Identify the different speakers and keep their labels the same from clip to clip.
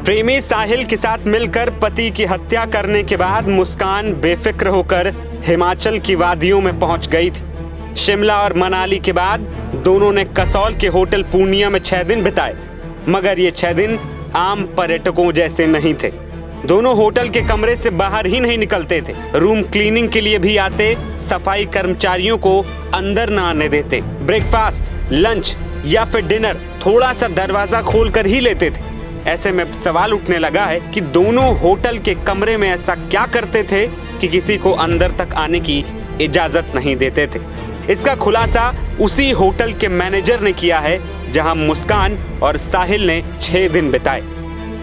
Speaker 1: प्रेमी साहिल के साथ मिलकर पति की हत्या करने के बाद मुस्कान बेफिक्र होकर हिमाचल की वादियों में पहुंच गई थी। शिमला और मनाली के बाद दोनों ने कसौल के होटल पूर्णिया में 6 दिन बिताए, मगर ये 6 दिन आम पर्यटकों जैसे नहीं थे। दोनों होटल के कमरे से बाहर ही नहीं निकलते थे। रूम क्लीनिंग के लिए भी आते, सफाई कर्मचारियों को अंदर न आने देते। ब्रेकफास्ट, लंच या फिर डिनर थोड़ा सा दरवाजा खोलकर ही लेते थे। ऐसे में सवाल उठने लगा है कि दोनों होटल के कमरे में ऐसा क्या करते थे कि किसी को अंदर तक आने की इजाजत नहीं देते थे। इसका खुलासा उसी होटल के मैनेजर ने किया है जहां मुस्कान और साहिल ने 6 दिन बिताए।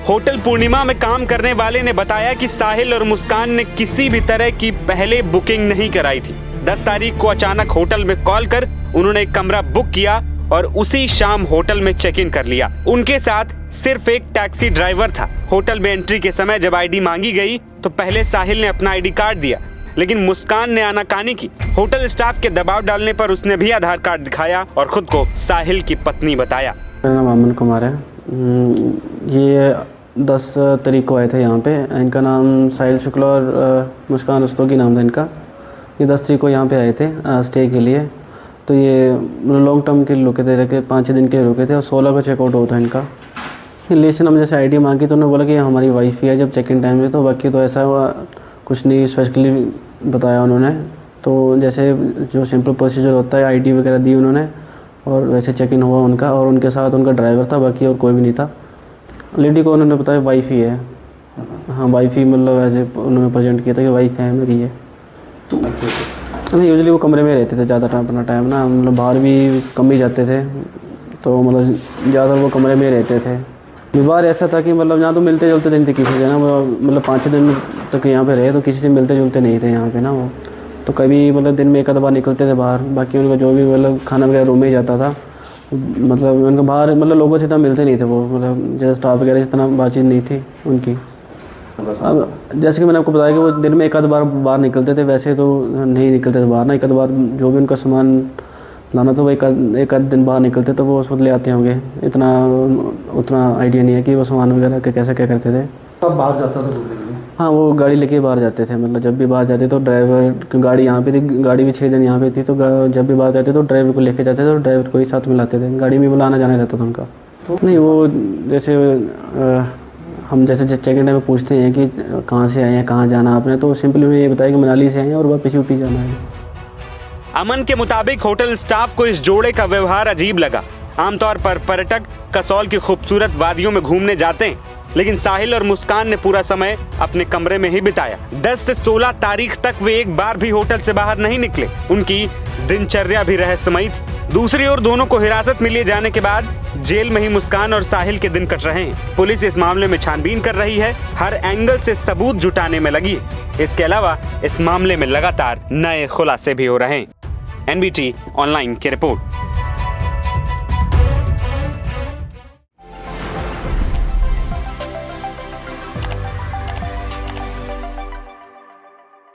Speaker 1: होटल पूर्णिमा में काम करने वाले ने बताया कि साहिल और मुस्कान ने किसी भी तरह की पहले बुकिंग नहीं कराई थी। 10 तारीख को अचानक होटल में कॉल कर उन्होंने एक कमरा बुक किया और उसी शाम होटल में चेक इन कर लिया। उनके साथ सिर्फ एक टैक्सी ड्राइवर था। होटल में एंट्री के समय जब आईडी मांगी गई तो पहले साहिल ने अपना आईडी कार्ड दिया, लेकिन मुस्कान ने आनाकानी की। होटल स्टाफ के दबाव डालने पर उसने भी आधार कार्ड दिखाया और खुद को साहिल की पत्नी बताया।
Speaker 2: मेरा नाम अमन कुमार है। ये 10 तारीख को आए थे यहाँ पे। इनका नाम साहिल शुक्ला और मुस्कान रस्तोगी नाम था इनका। ये 10 तारीख को यहाँ पे आए थे स्टे के लिए। तो ये लॉन्ग टर्म के लिए रुके थे, रखे 5-6 दिन के लिए रुके थे और 16 को चेकआउट होता है इनका। लेकिन हम जैसे आईडी मांगी तो उन्होंने बोला कि हमारी वाइफ ही है जब चेक इन टाइम में, तो बाकी तो ऐसा हुआ कुछ नहीं स्पेशली बताया उन्होंने। तो जैसे जो सिंपल प्रोसीजर होता है आईडी वगैरह दी उन्होंने और वैसे चेक इन हुआ उनका, और उनके साथ उनका ड्राइवर था, बाकी और कोई भी नहीं था। लेडी को उन्होंने बताया वाइफ ही है। हाँ वाइफ ही, मतलब ऐसे उन्होंने प्रेजेंट किया था कि वाइफ है मेरी है। तो नहीं, यूजुअली वो कमरे में रहते थे ज़्यादा अपना टाइम ना, मतलब बाहर भी कम ही जाते थे। तो मतलब ज़्यादा वो कमरे में रहते थे। व्यवहार ऐसा था कि मतलब यहाँ तो मिलते जुलते नहीं थे किसी से ना, मतलब 5-6 दिन तक यहाँ पे रहे तो किसी से मिलते जुलते नहीं थे यहाँ पे ना वो। तो कभी मतलब दिन में एक आध बार निकलते थे बाहर, बाकी उनका जो भी मतलब खाना वगैरह रूम में ही जाता था। मतलब उनका बाहर मतलब लोगों से इतना मिलते नहीं थे वो, मतलब जैसे स्टाफ वगैरह से इतना बातचीत नहीं थी उनकी। अब जैसे कि मैंने आपको बताया कि वो दिन में एक आध बार बाहर निकलते थे, वैसे तो नहीं निकलते थे बाहर ना। एक आध बार जो भी उनका सामान लाना था वो एक आध दिन बाहर निकलते तो वो उस वक्त ले आते होंगे। उतना आइडिया नहीं है कि वो सामान वगैरह के कैसे क्या करते थे।
Speaker 3: तब बाहर जाता था घूमने के लिए?
Speaker 2: हाँ वो गाड़ी लेके बाहर जाते थे, मतलब जब भी बाहर जाते तो ड्राइवर, गाड़ी यहाँ पे थी, गाड़ी भी 6 दिन यहाँ पे थी, तो जब भी बाहर जाते तो ड्राइवर को लेके जाते थे और ड्राइवर को ही साथ में लाते थे। गाड़ी में बुलाना जाना रहता था उनका। तो नहीं वो जैसे हम जैसे चेक इन टाइम में पूछते हैं कि कहाँ से आए हैं, कहाँ जाना आपने, तो सिंपली उन्हें ये बताया कि मनाली से आए हैं और वापस यूपी जाना है।
Speaker 1: अमन के मुताबिक होटल स्टाफ को इस जोड़े का व्यवहार अजीब लगा। आमतौर पर पर्यटक कसौल की खूबसूरत वादियों में घूमने जाते हैं, लेकिन साहिल और मुस्कान ने पूरा समय अपने कमरे में ही बिताया। 10 से 16 तारीख तक वे एक बार भी होटल से बाहर नहीं निकले। उनकी दिनचर्या भी रहस्यमयी थी। दूसरी ओर दोनों को हिरासत में लिए जाने के बाद जेल में ही मुस्कान और साहिल के दिन कट रहे हैं। पुलिस इस मामले में छानबीन कर रही है, हर एंगल से सबूत जुटाने में लगी है। इसके अलावा इस मामले में लगातार नए खुलासे भी हो रहे हैं। NBT ऑनलाइन की रिपोर्ट।